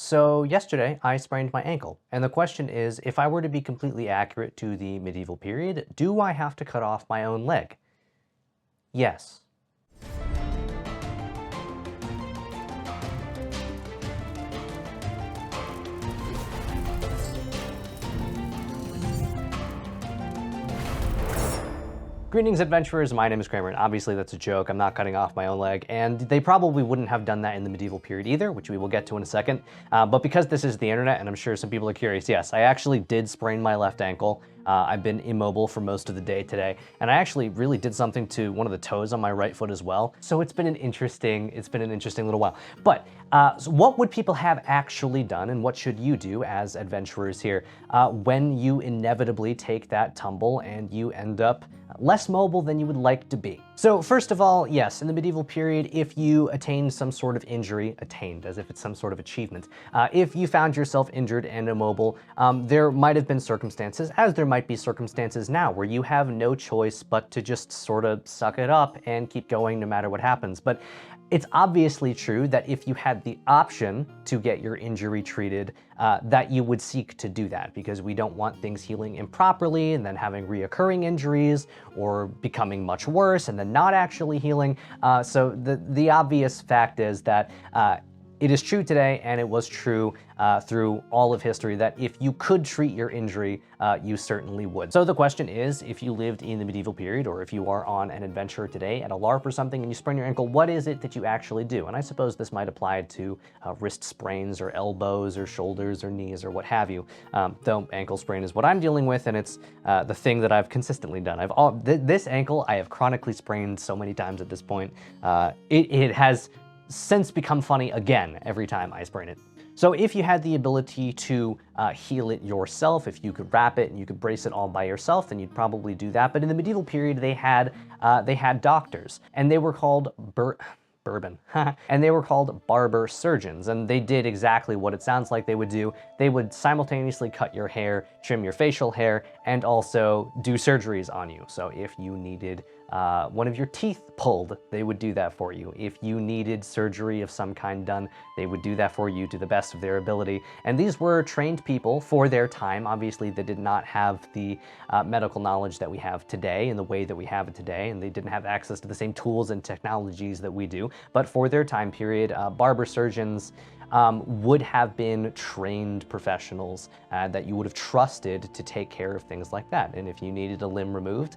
So yesterday I sprained my ankle, and the question is, if I were to be completely accurate to the medieval period, do I have to cut off my own leg? Yes. Greetings, adventurers. My name is Kramer, and obviously that's a joke. I'm not cutting off my own leg, and they probably wouldn't have done that in the medieval period either, which we will get to in a second. But because this is the internet, and I'm sure some people are curious, yes, I actually did sprain my left ankle. I've been immobile for most of the day today, and I actually really did something to one of the toes on my right foot as well. So it's been an interesting little while. But so what would people have actually done, and what should you do as adventurers here when you inevitably take that tumble and you end up less mobile than you would like to be? So first of all, yes, in the medieval period, if you attained some sort of injury, attained as if it's some sort of achievement, if you found yourself injured and immobile, there might have been circumstances, as there might be circumstances now, where you have no choice but to just sort of suck it up and keep going no matter what happens. But it's obviously true that if you had the option to get your injury treated, that you would seek to do that, because we don't want things healing improperly and then having reoccurring injuries or becoming much worse and then not actually healing. So the obvious fact is that it is true today, and it was true through all of history, that if you could treat your injury, you certainly would. So the question is, if you lived in the medieval period, or if you are on an adventure today at a Larp or something and you sprain your ankle, what is it that you actually do? And I suppose this might apply to wrist sprains or elbows or shoulders or knees or what have you. Though ankle sprain is what I'm dealing with, and it's the thing that I've consistently done. This ankle I have chronically sprained so many times at this point. It has since become funny again every time I sprain it. So if you had the ability to heal it yourself, if you could wrap it and you could brace it all by yourself, then you'd probably do that. But in the medieval period, they had doctors, and they were called and they were called barber surgeons, and they did exactly what it sounds like they would do. They would simultaneously cut your hair, trim your facial hair, and also do surgeries on you. So if you needed one of your teeth pulled, they would do that for you. If you needed surgery of some kind done, they would do that for you to the best of their ability. And these were trained people for their time. Obviously, they did not have the medical knowledge that we have today in the way that we have it today, and they didn't have access to the same tools and technologies that we do. But for their time period, barber surgeons would have been trained professionals that you would have trusted to take care of things like that. And if you needed a limb removed,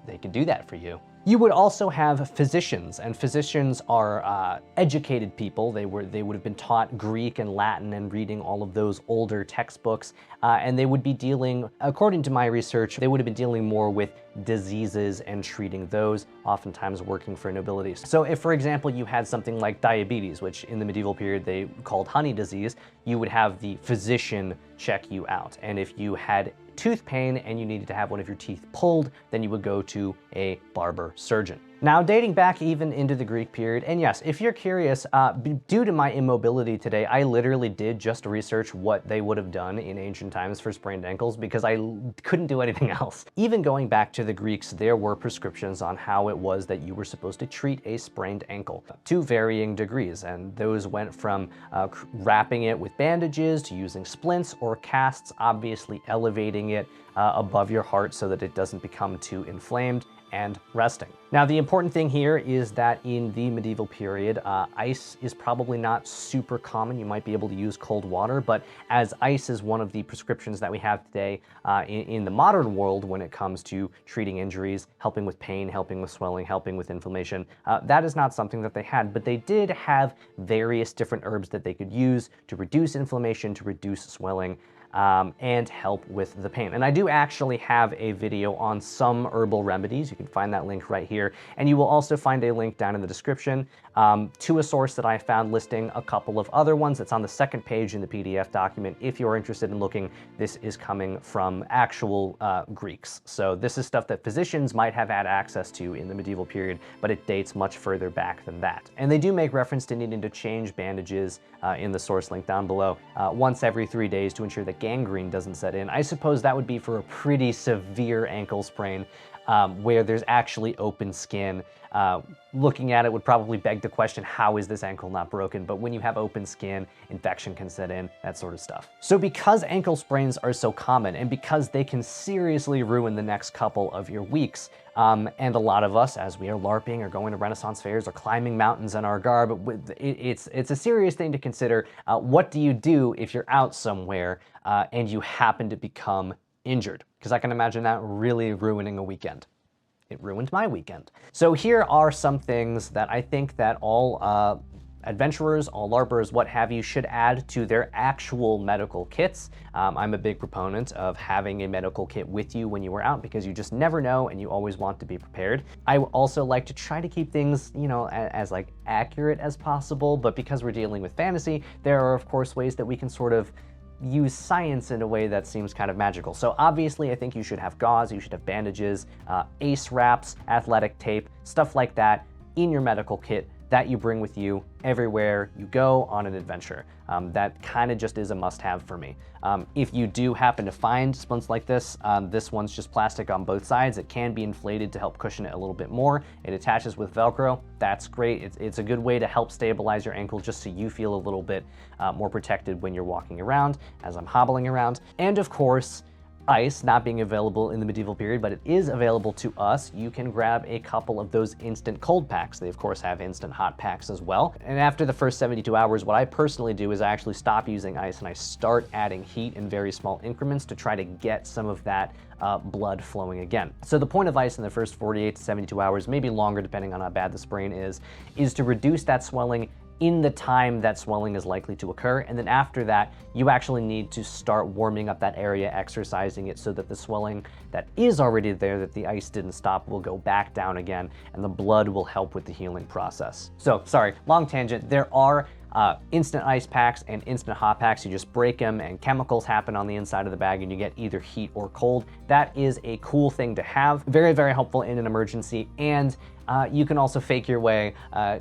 they could do that for you. You would also have physicians, and physicians are educated people. They would have been taught Greek and Latin and reading all of those older textbooks, and they would be dealing, according to my research, they would have been dealing more with diseases and treating those, oftentimes working for nobility. So if, for example, you had something like diabetes, which in the medieval period they called honey disease, you would have the physician check you out. And if you had tooth pain and you needed to have one of your teeth pulled, then you would go to a barber surgeon. Now, dating back even into the Greek period, and yes, if you're curious, due to my immobility today, I literally did just research what they would have done in ancient times for sprained ankles, because I couldn't do anything else. Even going back to the Greeks, there were prescriptions on how it was that you were supposed to treat a sprained ankle to varying degrees, and those went from wrapping it with bandages to using splints or casts, obviously elevating it above your heart so that it doesn't become too inflamed, and resting. Now, the important thing here is that in the medieval period, ice is probably not super common. You might be able to use cold water, but as ice is one of the prescriptions that we have today in the modern world when it comes to treating injuries, helping with pain, helping with swelling, helping with inflammation, that is not something that they had, but they did have various different herbs that they could use to reduce inflammation, to reduce swelling, and help with the pain. And I do actually have a video on some herbal remedies. You can find that link right here. And you will also find a link down in the description to a source that I found listing a couple of other ones. It's on the second page in the PDF document. If you're interested in looking, this is coming from actual Greeks. So this is stuff that physicians might have had access to in the medieval period, but it dates much further back than that. And they do make reference to needing to change bandages in the source link down below once every 3 days to ensure that gangrene doesn't set in. I suppose that would be for a pretty severe ankle sprain. where there's actually open skin. Looking at it would probably beg the question, how is this ankle not broken? But when you have open skin, infection can set in, that sort of stuff. So because ankle sprains are so common and because they can seriously ruin the next couple of your weeks, and a lot of us, as we are LARPing or going to Renaissance fairs or climbing mountains in our garb, it's a serious thing to consider. What do you do if you're out somewhere and you happen to become injured? Because I can imagine that really ruining a weekend. It ruined my weekend. So here are some things that I think that all adventurers, all LARPers, what have you, should add to their actual medical kits. I'm a big proponent of having a medical kit with you when you are out because you just never know and you always want to be prepared. I also like to try to keep things, you know, as like accurate as possible, but because we're dealing with fantasy, there are of course ways that we can sort of use science in a way that seems kind of magical. So obviously I think you should have gauze, you should have bandages, ace wraps, athletic tape, stuff like that in your medical kit that you bring with you everywhere you go on an adventure. That kind of just is a must-have for me. If you do happen to find splints like this one's just plastic on both sides. It can be inflated to help cushion it a little bit more. It attaches with Velcro. That's great. It's a good way to help stabilize your ankle just so you feel a little bit more protected when you're walking around, as I'm hobbling around. And of course, ice not being available in the medieval period, but it is available to us. You can grab a couple of those instant cold packs. They of course have instant hot packs as well. And after the first 72 hours, what I personally do is I actually stop using ice and I start adding heat in very small increments to try to get some of that blood flowing again. So the point of ice in the first 48 to 72 hours, maybe longer depending on how bad the sprain is to reduce that swelling in the time that swelling is likely to occur. And then after that, you actually need to start warming up that area, exercising it so that the swelling that is already there, that the ice didn't stop, will go back down again and the blood will help with the healing process. So sorry, long tangent. There are instant ice packs and instant hot packs. You just break them and chemicals happen on the inside of the bag and you get either heat or cold. That is a cool thing to have. Very, very helpful in an emergency. And you can also fake your way,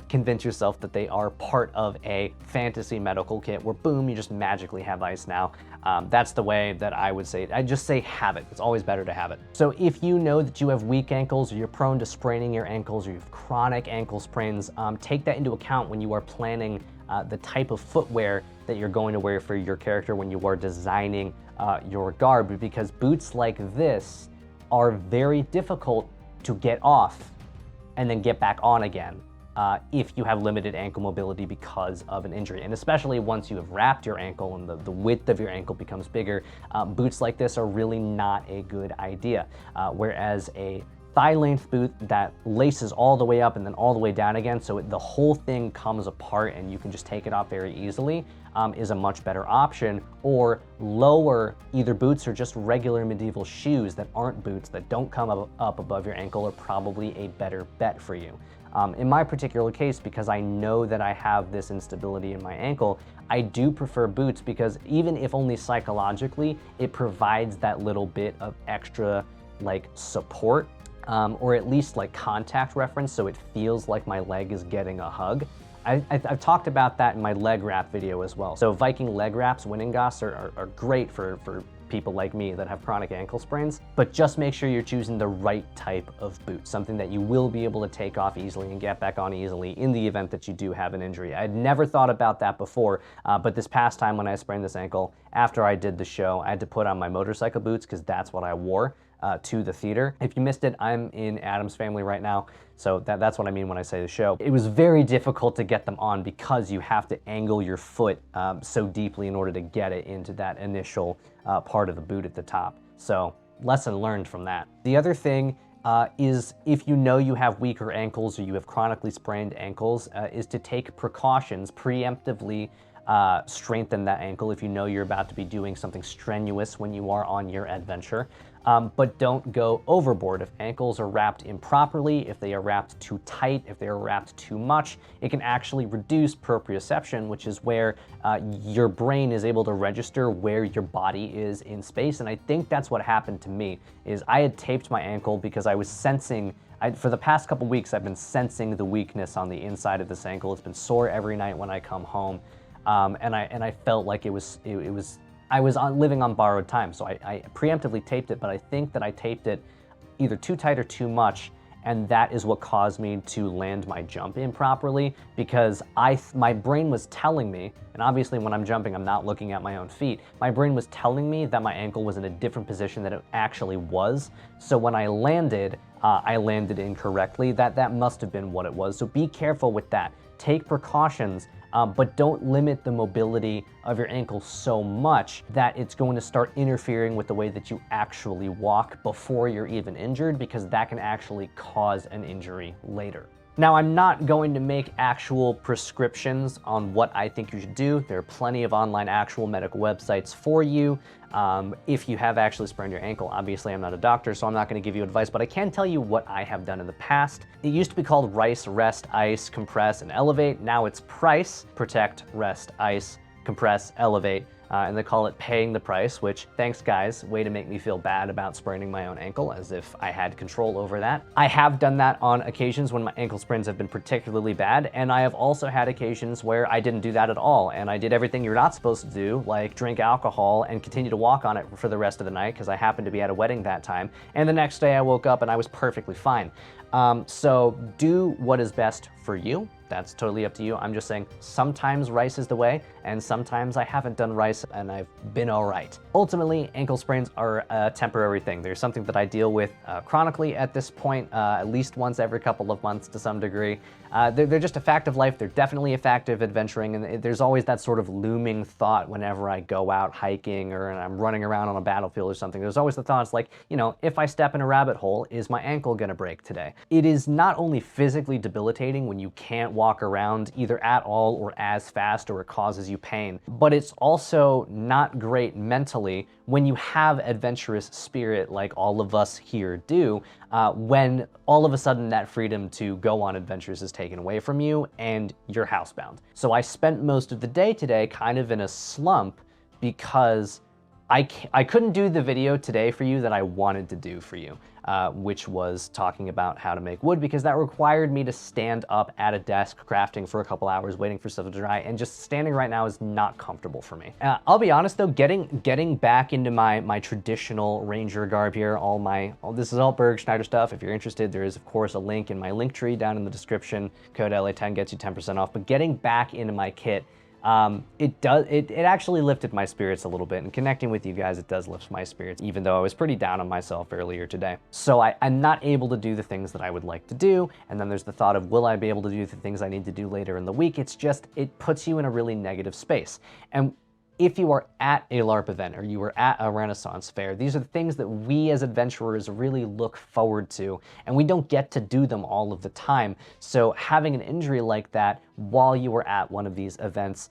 convince yourself that they are part of a fantasy medical kit where boom, you just magically have ice now. That's the way that I would say it. I just say have it. It's always better to have it. So if you know that you have weak ankles or you're prone to spraining your ankles or you have chronic ankle sprains, take that into account when you are planning the type of footwear that you're going to wear for your character when you are designing your garb, because boots like this are very difficult to get off and then get back on again if you have limited ankle mobility because of an injury. And especially once you have wrapped your ankle and the width of your ankle becomes bigger, boots like this are really not a good idea. Whereas a thigh-length boot that laces all the way up and then all the way down again, so the whole thing comes apart and you can just take it off very easily, is a much better option. Or lower, either boots or just regular medieval shoes that aren't boots, that don't come up above your ankle, are probably a better bet for you. In my particular case, because I know that I have this instability in my ankle, I do prefer boots because even if only psychologically, it provides that little bit of extra like support, or at least like contact reference, so it feels like my leg is getting a hug. I've talked about that in my leg wrap video as well. So Viking leg wraps, Winningos, are great for people like me that have chronic ankle sprains, but just make sure you're choosing the right type of boot, something that you will be able to take off easily and get back on easily in the event that you do have an injury. I'd never thought about that before, but this past time when I sprained this ankle, after I did the show, I had to put on my motorcycle boots because that's what I wore to the theater. If you missed it, I'm in Adam's family right now, so that's what I mean when I say the show. It was very difficult to get them on because you have to angle your foot so deeply in order to get it into that initial part of the boot at the top. So lesson learned from that. The other thing is if you know you have weaker ankles or you have chronically sprained ankles, is to take precautions, preemptively strengthen that ankle if you know you're about to be doing something strenuous when you are on your adventure. But don't go overboard. If ankles are wrapped improperly, if they are wrapped too tight, if they are wrapped too much, it can actually reduce proprioception, which is where your brain is able to register where your body is in space. And I think that's what happened to me, is I had taped my ankle because I was sensing, for the past couple weeks, I've been sensing the weakness on the inside of this ankle. It's been sore every night when I come home. And I felt like I was living on borrowed time, so I preemptively taped it, but I think that I taped it either too tight or too much, and that is what caused me to land my jump improperly, because my brain was telling me, and obviously when I'm jumping, I'm not looking at my own feet, my brain was telling me that my ankle was in a different position than it actually was. So when I landed incorrectly. That must have been what it was. So be careful with that. Take precautions, but don't limit the mobility of your ankle so much that it's going to start interfering with the way that you actually walk before you're even injured, because that can actually cause an injury later. Now, I'm not going to make actual prescriptions on what I think you should do. There are plenty of online actual medical websites for you. If you have actually sprained your ankle, obviously I'm not a doctor, so I'm not going to give you advice, but I can tell you what I have done in the past. It used to be called RICE, Rest, Ice, Compress, and Elevate. Now it's PRICE, Protect, Rest, Ice, Compress, Elevate. And they call it paying the price, which, thanks guys, way to make me feel bad about spraining my own ankle, as if I had control over that. I have done that on occasions when my ankle sprains have been particularly bad, and I have also had occasions where I didn't do that at all, and I did everything you're not supposed to do, like drink alcohol and continue to walk on it for the rest of the night, because I happened to be at a wedding that time, and the next day I woke up and I was perfectly fine. So do what is best for you. That's totally up to you. I'm just saying sometimes RICE is the way, and sometimes I haven't done RICE and I've been all right. Ultimately, ankle sprains are a temporary thing. They're something that I deal with chronically at this point, at least once every couple of months to some degree. They're just a fact of life. They're definitely a fact of adventuring, and there's always that sort of looming thought whenever I go out hiking or I'm running around on a battlefield or something. There's always the thoughts like, you know, if I step in a rabbit hole, is my ankle gonna break today? It is not only physically debilitating when you can't walk around either at all or as fast, or it causes you pain, but it's also not great mentally when you have adventurous spirit like all of us here do, when all of a sudden that freedom to go on adventures is taken away from you and you're housebound. So I spent most of the day today kind of in a slump because I couldn't do the video today for you that I wanted to do for you, which was talking about how to make wood, because that required me to stand up at a desk crafting for a couple hours waiting for stuff to dry, and just standing right now is not comfortable for me. I'll be honest though, getting back into my traditional ranger garb here, this is all Burgschneider stuff. If you're interested, there is of course a link in my link tree down in the description. Code LA10 gets you 10% off, but getting back into my kit, it actually lifted my spirits a little bit, and connecting with you guys, it does lift my spirits, even though I was pretty down on myself earlier today. So I'm not able to do the things that I would like to do, and then there's the thought of, will I be able to do the things I need to do later in the week? It's just, it puts you in a really negative space. And if you are at a LARP event or you are at a Renaissance fair, these are the things that we as adventurers really look forward to, and we don't get to do them all of the time. So having an injury like that while you are at one of these events,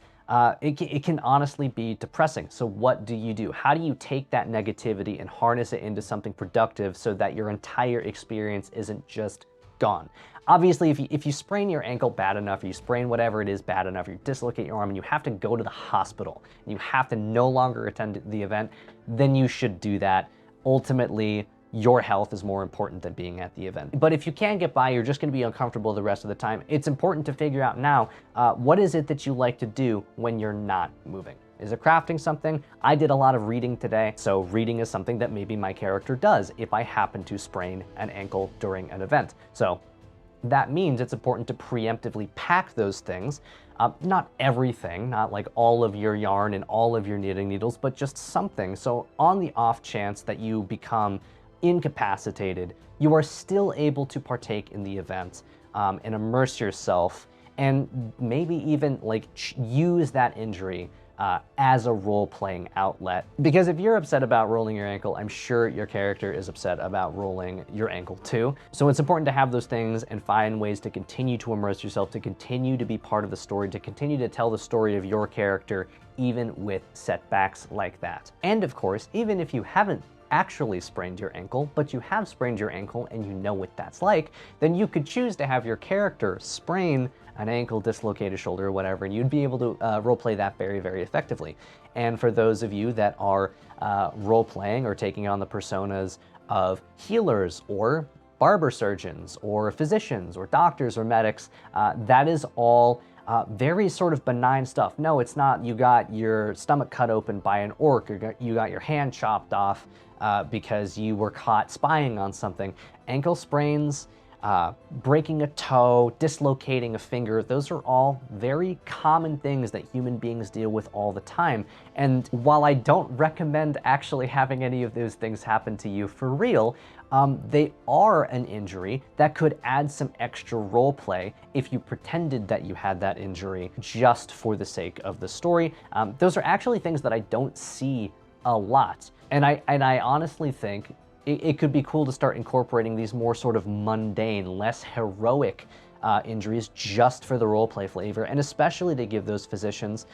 it can honestly be depressing. So what do? How do you take that negativity and harness it into something productive so that your entire experience isn't just gone? Obviously, if you sprain your ankle bad enough, or you sprain whatever it is bad enough, or you dislocate your arm and you have to go to the hospital, and you have to no longer attend the event, then you should do that. Ultimately, your health is more important than being at the event. But if you can get by, you're just gonna be uncomfortable the rest of the time. It's important to figure out now, what is it that you like to do when you're not moving? Is it crafting something? I did a lot of reading today, so reading is something that maybe my character does if I happen to sprain an ankle during an event. So that means it's important to preemptively pack those things. Not everything, not like all of your yarn and all of your knitting needles, but just something. So on the off chance that you become incapacitated, you are still able to partake in the event and immerse yourself, and maybe even like use that injury as a role-playing outlet. Because if you're upset about rolling your ankle, I'm sure your character is upset about rolling your ankle too. So it's important to have those things and find ways to continue to immerse yourself, to continue to be part of the story, to continue to tell the story of your character, even with setbacks like that. And of course, even if you haven't actually sprained your ankle, but you have sprained your ankle and you know what that's like, then you could choose to have your character sprain an ankle, dislocate a shoulder, or whatever, and you'd be able to roleplay that very, very effectively. And for those of you that are role-playing or taking on the personas of healers or barber surgeons or physicians or doctors or medics, that is all very sort of benign stuff. No, it's not you got your stomach cut open by an orc, or you got your hand chopped off because you were caught spying on something. Ankle sprains, breaking a toe, dislocating a finger, those are all very common things that human beings deal with all the time. And while I don't recommend actually having any of those things happen to you for real, they are an injury that could add some extra role play if you pretended that you had that injury just for the sake of the story. Those are actually things that I don't see a lot. And I honestly think it could be cool to start incorporating these more sort of mundane, less heroic injuries just for the roleplay flavor, and especially to give those physicians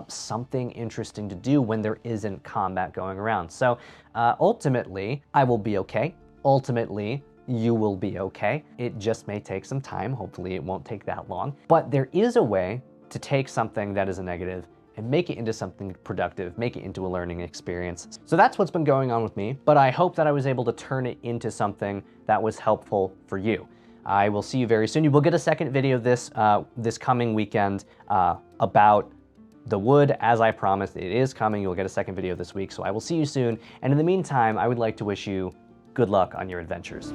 something interesting to do when there isn't combat going around. So ultimately, I will be okay. Ultimately, you will be okay. It just may take some time. Hopefully it won't take that long. But there is a way to take something that is a negative and make it into something productive, make it into a learning experience. So that's what's been going on with me, but I hope that I was able to turn it into something that was helpful for you. I will see you very soon. You will get a second video this coming weekend about the wood, as I promised. It is coming. You'll get a second video this week, so I will see you soon. And in the meantime, I would like to wish you good luck on your adventures.